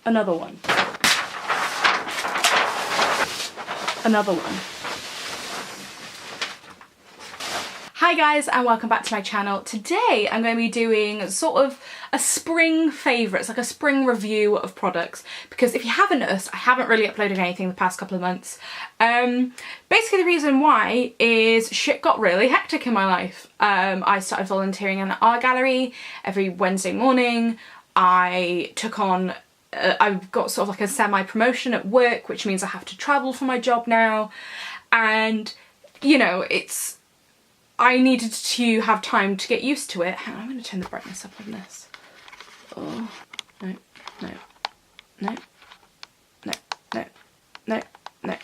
Another one. Another one. Hi guys, and welcome back to my channel. Today I'm going to be doing sort of a spring favourites, like a spring review of products, because if you haven't noticed, I haven't really uploaded anything the past couple of months. Basically the reason why is shit got really hectic in my life. I started volunteering in an art gallery every Wednesday morning. I took on I've got sort of like a semi-promotion at work, which means I have to travel for my job now, and you know, I needed to have time to get used to it. Hang on, I'm going to turn the brightness up on this. Oh, no, no, no, no, no, no, no.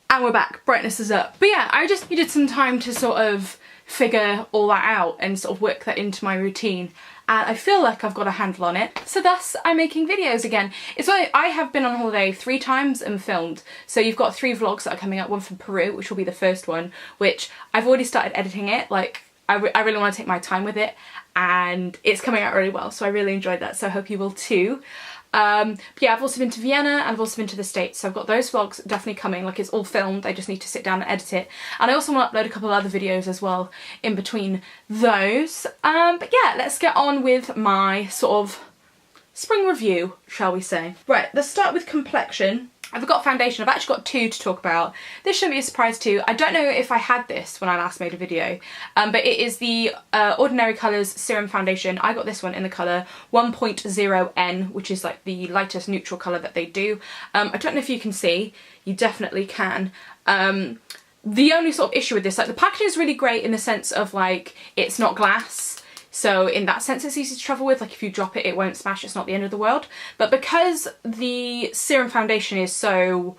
And we're back, brightness is up. But yeah, I just needed some time to sort of figure all that out and sort of work that into my routine. And I feel like I've got a handle on it, so thus I'm making videos again. It's like I have been on holiday 3 times and filmed, so you've got 3 vlogs that are coming up, one from Peru, which will be the first one, which I've already started editing it. Like, I really want to take my time with it, and it's coming out really well, so I really enjoyed that, so I hope you will too. But yeah, I've also been to Vienna and I've also been to the States, so I've got those vlogs definitely coming. Like, it's all filmed, I just need to sit down and edit it. And I also want to upload a couple of other videos as well in between those. But yeah, let's get on with my sort of spring review, shall we say. Right, let's start with complexion. I've got foundation. I've actually got 2 to talk about. This shouldn't be a surprise to you. I don't know if I had this when I last made a video, but it is the Ordinary Colours Serum Foundation. I got this one in the colour 1.0N, which is like the lightest neutral colour that they do. I don't know if you can see. You definitely can. The only sort of issue with this, like, the packaging is really great in the sense of, like, it's not glass. So in that sense it's easy to travel with, like if you drop it, it won't smash, it's not the end of the world. But because the serum foundation is so,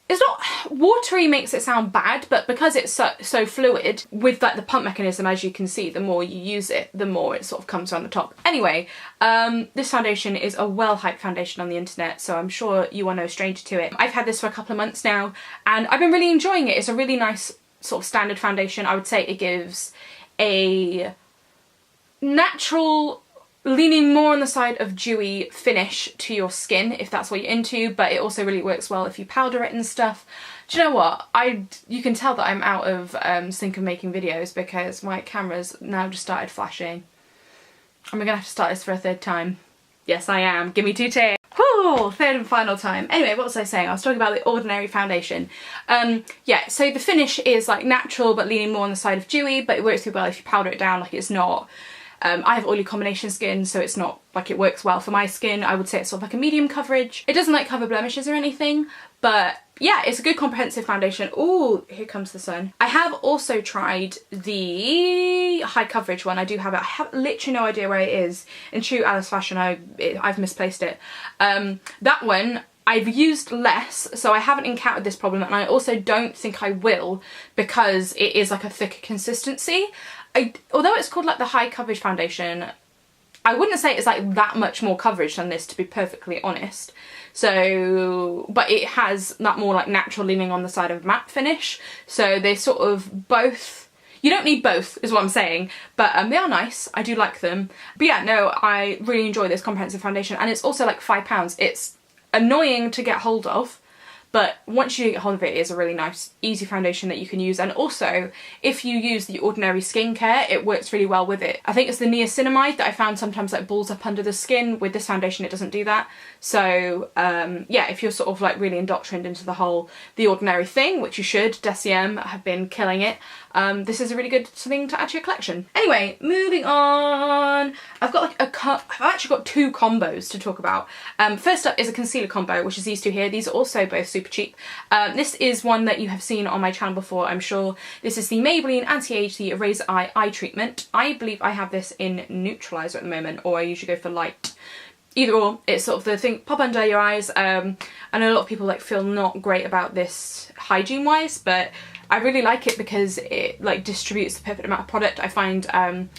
it's not watery makes it sound bad, but because it's so fluid, with like the pump mechanism, as you can see, the more you use it, the more it sort of comes on the top. Anyway, this foundation is a well-hyped foundation on the internet, so I'm sure you are no stranger to it. I've had this for a couple of months now, and I've been really enjoying it. It's a really nice sort of standard foundation. I would say it gives a natural, leaning more on the side of dewy finish to your skin if that's what you're into, but it also really works well if you powder it and stuff. Do you know what? You can tell that I'm out of sync of making videos because my camera's now just started flashing. Am I gonna have to start this for a 3rd time? Yes, I am. Give me 2 takes. Whew, 3rd and final time. Anyway, what was I saying? I was talking about the Ordinary foundation. Yeah, so the finish is like natural but leaning more on the side of dewy, but it works really well if you powder it down. Like, it's not, I have oily combination skin, so it's not like it works well for my skin. I would say it's sort of like a medium coverage. It doesn't like cover blemishes or anything, but yeah, it's a good comprehensive foundation. Ooh, here comes the sun. I have also tried the high coverage one. I do have it. I have literally no idea where it is. In true Alice fashion, I've misplaced it. That one I've used less, so I haven't encountered this problem, and I also don't think I will because it is like a thicker consistency. Although it's called like the high coverage foundation, I wouldn't say it's like that much more coverage than this, to be perfectly honest. So, but it has that more like natural leaning on the side of matte finish. So they sort of both, you don't need both is what I'm saying, but they are nice. I do like them. But yeah, no, I really enjoy this comprehensive foundation, and it's also like £5. It's annoying to get hold of, but once you get hold of it, it is a really nice, easy foundation that you can use. And also, if you use the Ordinary skincare, it works really well with it. I think it's the niacinamide that I found sometimes like balls up under the skin. With this foundation, it doesn't do that. So yeah, if you're sort of like really indoctrinated into the Ordinary thing, which you should, DCM have been killing it, this is a really good thing to add to your collection. Anyway, moving on. I've got like I've actually got 2 combos to talk about. First up is a concealer combo, which is these 2 here. These are also both super cheap. This is one that you have seen on my channel before, I'm sure. This is the Maybelline Anti-Age, the Eraser Eye Treatment. I believe I have this in Neutralizer at the moment, or I usually go for light. Either or, it's sort of the thing, pop under your eyes. I know a lot of people like feel not great about this hygiene wise, but I really like it because it like distributes the perfect amount of product. I find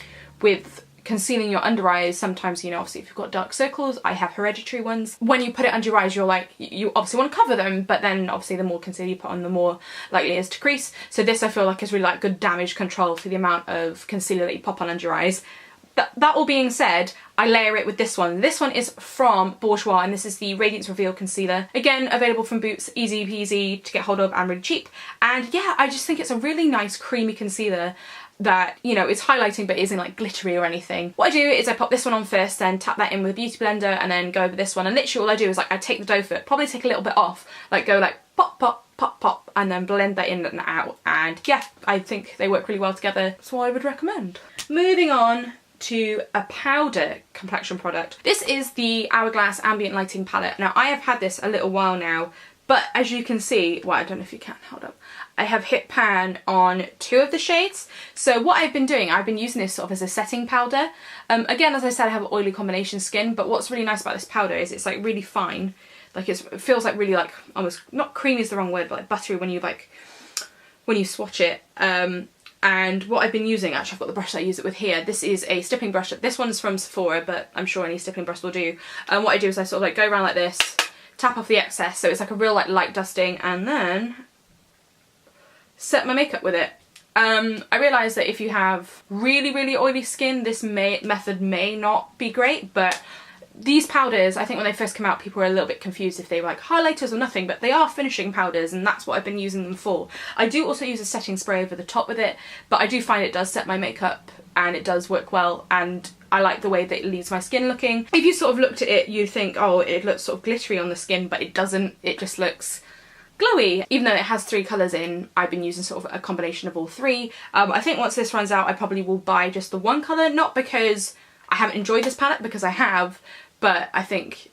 with concealing your under eyes, sometimes, you know, obviously if you've got dark circles, I have hereditary ones. When you put it under your eyes, you're like, you obviously want to cover them, but then obviously the more concealer you put on, the more likely it is to crease. So this I feel like is really like good damage control for the amount of concealer that you pop on under your eyes. that all being said, I layer it with this one. This one is from Bourjois, and this is the Radiance Reveal Concealer. Again, available from Boots, easy peasy to get hold of and really cheap. And yeah, I just think it's a really nice creamy concealer that, you know, is highlighting but isn't like glittery or anything. What I do is I pop this one on first, then tap that in with a beauty blender and then go over this one. And literally all I do is like I take the doe foot, probably take a little bit off, like go like pop, pop, pop, pop, and then blend that in and out. And yeah, I think they work really well together, so I would recommend. Moving on to a powder complexion product. This is the Hourglass Ambient Lighting Palette. Now I have had this a little while now, but as you can see, well, I don't know if you can, hold up. I have hit pan on 2 of the shades. So what I've been doing, I've been using this sort of as a setting powder. Again, as I said, I have oily combination skin, but what's really nice about this powder is it's like really fine. Like it feels like really like almost, not creamy is the wrong word, but like buttery when you swatch it. And what I've been using, actually I've got the brush that I use it with here. This is a stippling brush. This one's from Sephora, but I'm sure any stippling brush will do. And what I do is I sort of like go around like this, tap off the excess, so it's like a real like light dusting, and then set my makeup with it. I realised that if you have really, really oily skin, this method may not be great, but these powders, I think when they first came out, people were a little bit confused if they were like highlighters or nothing, but they are finishing powders, and that's what I've been using them for. I do also use a setting spray over the top with it, but I do find it does set my makeup and it does work well, and I like the way that it leaves my skin looking. If you sort of looked at it, you'd think, oh, it looks sort of glittery on the skin, but it doesn't. It just looks glowy. Even though it has 3 colours in, I've been using sort of a combination of all 3. I think once this runs out, I probably will buy just the 1 colour, not because I haven't enjoyed this palette, because I have, but I think,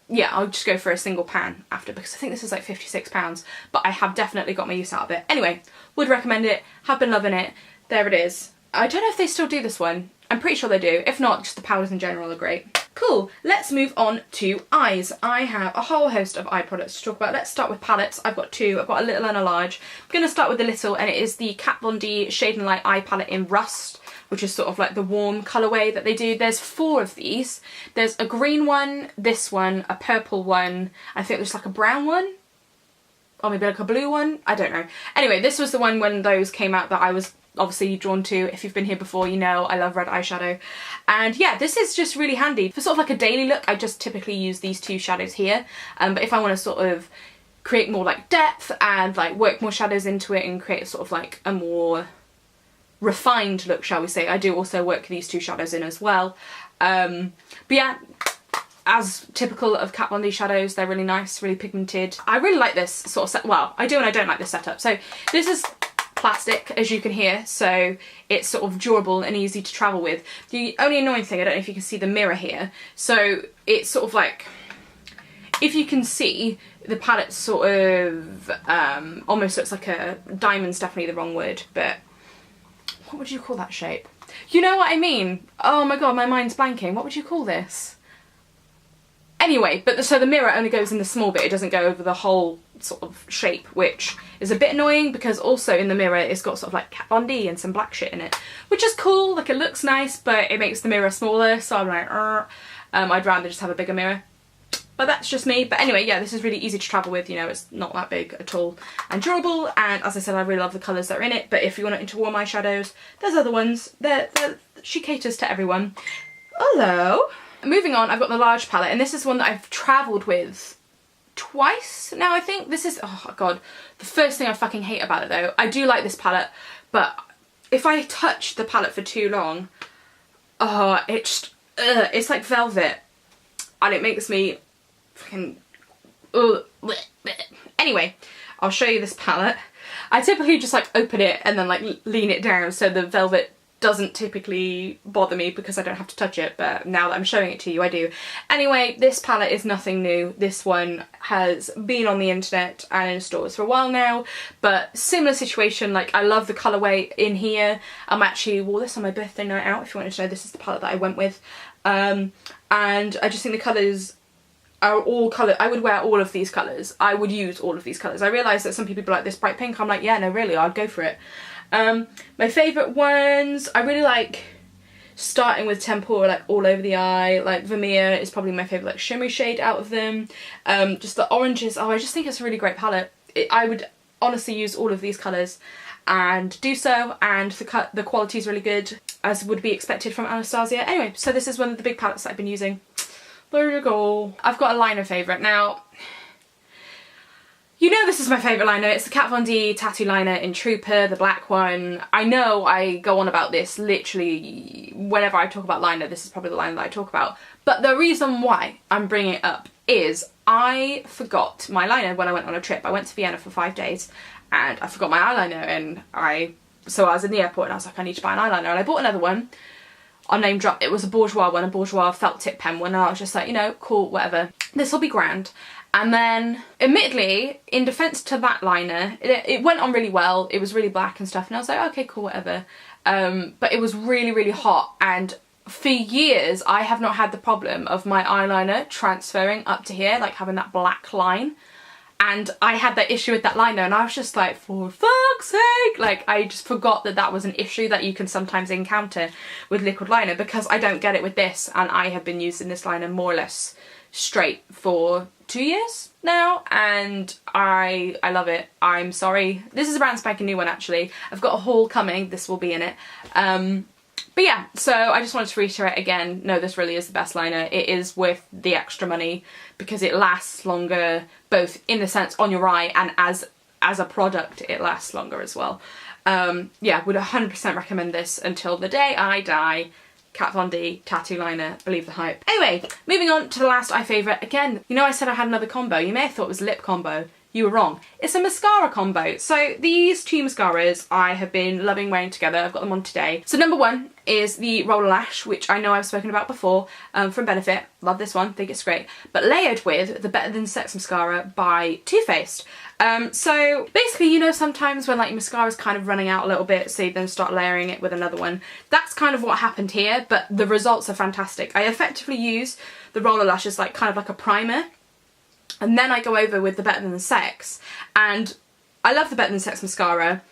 yeah, I'll just go for a single pan after, because I think this is like £56, but I have definitely got my use out of it. Anyway, would recommend it, have been loving it. There it is. I don't know if they still do this one. I'm pretty sure they do. If not, just the powders in general are great. Cool, let's move on to eyes. I have a whole host of eye products to talk about. Let's start with palettes. I've got 2. I've got a little and a large. I'm going to start with the little, and it is the Kat Von D Shade and Light Eye Palette in Rust, which is sort of like the warm colourway that they do. There's 4 of these. There's a green one, this one, a purple one, I think there's like a brown one, or maybe like a blue one, I don't know. Anyway, this was the one when those came out that I was obviously drawn to. If you've been here before, you know I love red eyeshadow. And yeah, this is just really handy. For sort of like a daily look, I just typically use these 2 shadows here. But if I want to sort of create more like depth and like work more shadows into it and create sort of like a more refined look, shall we say, I do also work these 2 shadows in as well. But yeah, as typical of Kat Von D shadows, they're really nice, really pigmented. I really like this sort of set. Well, I do and I don't like this setup. So this is plastic, as you can hear, so it's sort of durable and easy to travel with. The only annoying thing, I don't know if you can see the mirror here, so it's sort of like, if you can see, the palette sort of almost looks like a diamond's definitely the wrong word, but what would you call that shape? You know what I mean? Oh my god, my mind's blanking. What would you call this? Anyway, but so the mirror only goes in the small bit, it doesn't go over the whole sort of shape, which is a bit annoying because also in the mirror it's got sort of like Kat Von D and some black shit in it, which is cool, like it looks nice, but it makes the mirror smaller, so I'm like, I'd rather just have a bigger mirror. But that's just me. But anyway, yeah, this is really easy to travel with, you know, it's not that big at all, and durable, and as I said, I really love the colours that are in it. But if you're not into warm eyeshadows, there's other ones. She caters to everyone. Although, moving on, I've got the large palette, and this is one that I've travelled with twice now, I think. This is, oh god, the first thing I fucking hate about it though. I do like this palette, but if I touch the palette for too long, oh, it's like velvet, and it makes me fucking, anyway, I'll show you this palette. I typically just like open it and then like lean it down so the velvet doesn't typically bother me because I don't have to touch it, but now that I'm showing it to you, I do. Anyway, this palette is nothing new. This one has been on the internet and in stores for a while now, but similar situation. Like, I love the colourway in here. I actually wore this on my birthday night out, if you wanted to know. This is the palette that I went with. And I just think the colours are all colour. I would wear all of these colours. I would use all of these colours. I realise that some people like this bright pink. I'm like, yeah, no, really, I'd go for it. My favourite ones, I really like starting with Tempura, like all over the eye. Like Vermeer is probably my favourite like shimmery shade out of them. Just the oranges, oh, I just think it's a really great palette. I would honestly use all of these colours. and do so, and the quality is really good, as would be expected from Anastacia. Anyway, so this is one of the big palettes that I've been using. There you go. I've got a liner favourite. Now, you know this is my favourite liner. It's the Kat Von D Tattoo Liner in Trooper, the black one. I know I go on about this literally whenever I talk about liner. This is probably the liner that I talk about. But the reason why I'm bringing it up is I forgot my liner when I went on a trip. I went to Vienna for 5 days and I forgot my eyeliner, and so I was in the airport and I was like, I need to buy an eyeliner, and I bought another one. I'll name drop, it was a Bourjois one, a Bourjois felt tip pen one, and I was just like, you know, cool, whatever. This will be grand. And then, admittedly, in defence to that liner, it went on really well. It was really black and stuff, and I was like, okay, cool, whatever. But it was really, really hot, and for years, I have not had the problem of my eyeliner transferring up to here, like having that black line. And I had that issue with that liner, and I was just like, for fuck's sake! Like, I just forgot that that was an issue that you can sometimes encounter with liquid liner, because I don't get it with this, and I have been using this liner more or less straight for 2 years now, and I love it. I'm sorry. This is a brand spanking new one, actually. I've got a haul coming. This will be in it. But yeah, so I just wanted to reiterate again, no, this really is the best liner. It is worth the extra money because it lasts longer, both in the sense on your eye and as a product, it lasts longer as well. Yeah, would 100% recommend this until the day I die. Kat Von D Tattoo Liner, believe the hype. Anyway, moving on to the last eye favourite. Again, you know I said I had another combo. You may have thought it was a lip combo. You were wrong. It's a mascara combo. So these two mascaras I have been loving wearing together. I've got them on today. So number one is the Rollerlash, which I know I've spoken about before, from Benefit. Love this one, think it's great. But layered with the Better Than Sex mascara by Too Faced. So basically, you know, sometimes when like your mascara's kind of running out a little bit, so you then start layering it with another one. That's kind of what happened here, but the results are fantastic. I effectively use the Rollerlash as like kind of like a primer. And then I go over with the Better Than Sex, and I love the Better Than Sex mascara,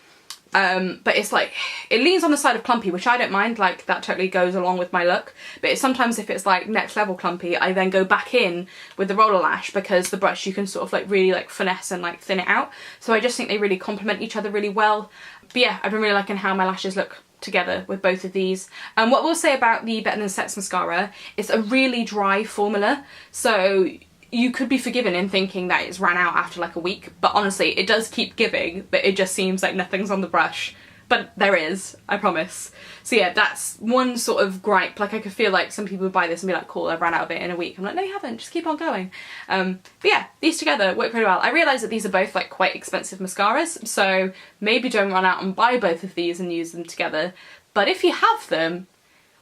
but it's like, it leans on the side of clumpy, which I don't mind, like that totally goes along with my look, but sometimes if it's like next level clumpy, I then go back in with the Rollerlash, because the brush you can sort of like really like finesse and like thin it out, so I just think they really complement each other really well. But yeah, I've been really liking how my lashes look together with both of these. And what we'll say about the Better Than Sex mascara, it's a really dry formula, so you could be forgiven in thinking that it's ran out after like a week, but honestly it does keep giving, but it just seems like nothing's on the brush. But there is, I promise. So yeah, that's one sort of gripe. Like I could feel like some people would buy this and be like, cool, I've ran out of it in a week. I'm like, no you haven't, just keep on going. But yeah, these together work really well. I realise that these are both like quite expensive mascaras, so maybe don't run out and buy both of these and use them together. But if you have them,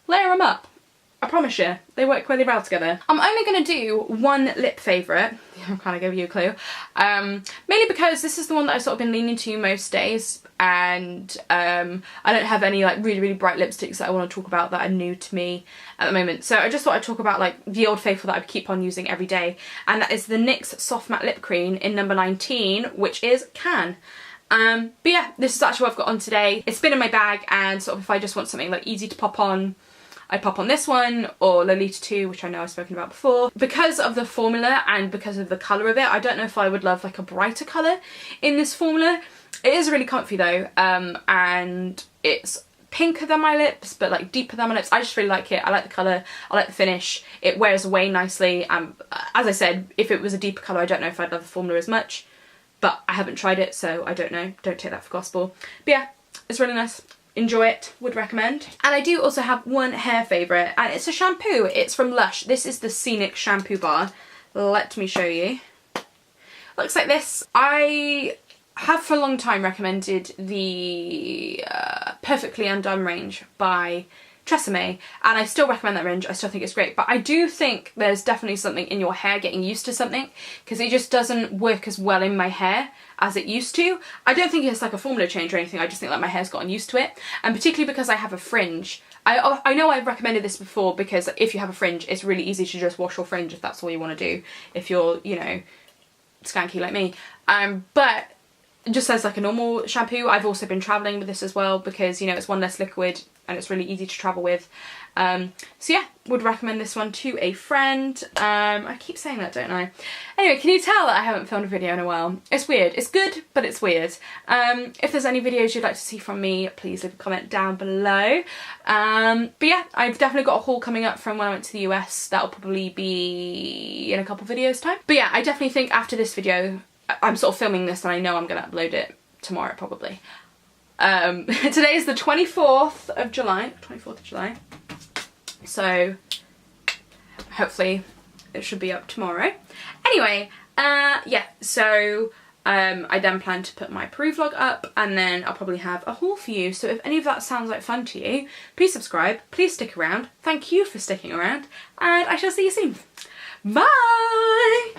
layer them up. I promise you, they work really well together. I'm only going to do one lip favourite. I'm kind of giving you a clue. Mainly because this is the one that I've sort of been leaning to most days, and I don't have any like really, really bright lipsticks that I want to talk about that are new to me at the moment. So I just thought I'd talk about like the old faithful that I keep on using every day, and that is the NYX Soft Matte Lip Cream in number 19, which is Can. But yeah, this is actually what I've got on today. It's been in my bag, and sort of if I just want something like easy to pop on, I pop on this one, or Lolita 2, which I know I've spoken about before. Because of the formula and because of the colour of it, I don't know if I would love like a brighter colour in this formula. It is really comfy though, and it's pinker than my lips, but like deeper than my lips. I just really like it. I like the colour, I like the finish. It wears away nicely. As I said, if it was a deeper colour, I don't know if I'd love the formula as much, but I haven't tried it, so I don't know. Don't take that for gospel. But yeah, it's really nice. Enjoy it, would recommend. And I do also have one hair favourite, and it's a shampoo. It's from Lush. This is the Seanik shampoo bar. Let me show you. Looks like this. I have for a long time recommended the Perfectly Undone range by Tresemme, and I still recommend that range. I still think it's great, but I do think there's definitely something in your hair getting used to something, because it just doesn't work as well in my hair as it used to. I don't think it's like a formula change or anything, I just think like my hair's gotten used to it, and particularly because I have a fringe. I know I've recommended this before, because if you have a fringe, it's really easy to just wash your fringe if that's all you want to do, if you're, you know, skanky like me. But just as like a normal shampoo, I've also been travelling with this as well, because, you know, it's one less liquid and it's really easy to travel with. So yeah, would recommend this one to a friend. I keep saying that, don't I? Anyway, can you tell that I haven't filmed a video in a while? It's weird. It's good, but it's weird. If there's any videos you'd like to see from me, please leave a comment down below. But yeah, I've definitely got a haul coming up from when I went to the US. That'll probably be in a couple videos time. But yeah, I definitely think after this video, I'm sort of filming this and I know I'm going to upload it tomorrow probably. Today is the 24th of July. 24th of July. So hopefully it should be up tomorrow. Anyway, yeah, so I then plan to put my Peru vlog up and then I'll probably have a haul for you. So if any of that sounds like fun to you, please subscribe, please stick around. Thank you for sticking around and I shall see you soon. Bye!